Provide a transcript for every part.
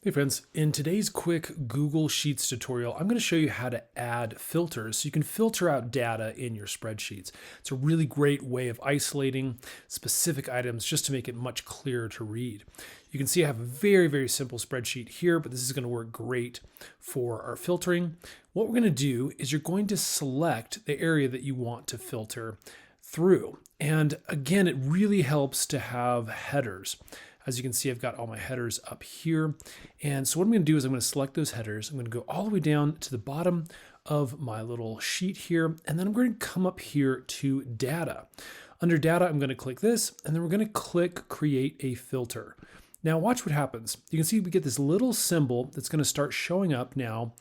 Hey friends, in today's quick Google Sheets tutorial, I'm going to show you how to add filters so you can filter out data in your spreadsheets. It's a really great way of isolating specific items just to make it much clearer to read. You can see I have a very simple spreadsheet here, but this is going to work great for our filtering. What we're going to do is you're going to select the area that you want to filter through. And again, it really helps to have headers. As you can see, I've got all my headers up here. And so what I'm going to do is I'm going to select those headers. I'm going to go all the way down to the bottom of my little sheet here. And then I'm going to come up here to data. Under data, I'm going to click this, and then we're going to click create a filter. Now watch what happens. You can see we get this little symbol that's going to start showing up now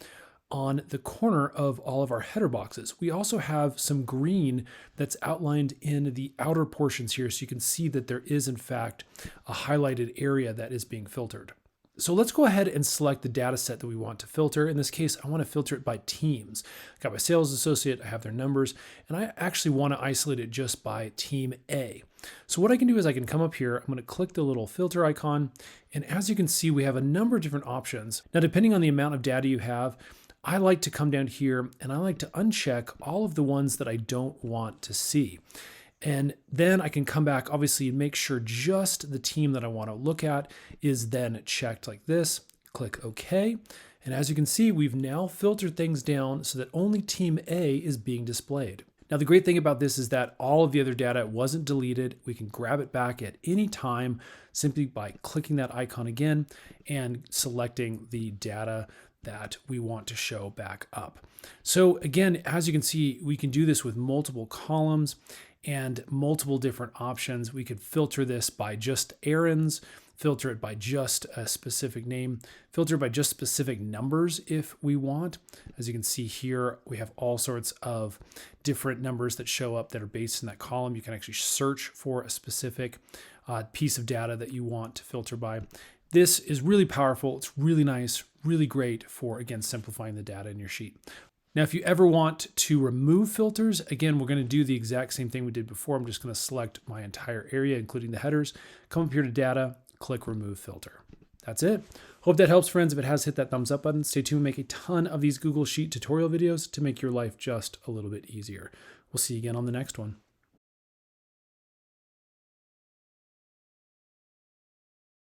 on the corner of all of our header boxes. We also have some green that's outlined in the outer portions here, so you can see that there is in fact a highlighted area that is being filtered. So let's go ahead and select the data set that we want to filter. In this case, I want to filter it by teams. I've got my sales associate, I have their numbers, and I actually want to isolate it just by team A. So what I can do is I can come up here, I'm going to click the little filter icon, and as you can see, we have a number of different options. Now, depending on the amount of data you have, I like to come down here and I like to uncheck all of the ones that I don't want to see. And then I can come back, obviously, and make sure just the team that I want to look at is then checked like this. Click OK. And as you can see, we've now filtered things down so that only team A is being displayed. Now, the great thing about this is that all of the other data wasn't deleted. We can grab it back at any time simply by clicking that icon again and selecting the data that we want to show back up. So again, as you can see, we can do this with multiple columns and multiple different options. We could filter this by just errands, filter it by just a specific name, filter by just specific numbers if we want. As you can see here, we have all sorts of different numbers that show up that are based in that column. You can actually search for a specific piece of data that you want to filter by. This is really powerful. It's really nice, really great for, again, simplifying the data in your sheet. Now, if you ever want to remove filters, again, we're going to do the exact same thing we did before. I'm just going to select my entire area, including the headers, come up here to data, click remove filter. That's it. Hope that helps, friends. If it has, hit that thumbs up button. Stay tuned. We make a ton of these Google Sheet tutorial videos to make your life just a little bit easier. We'll see you again on the next one.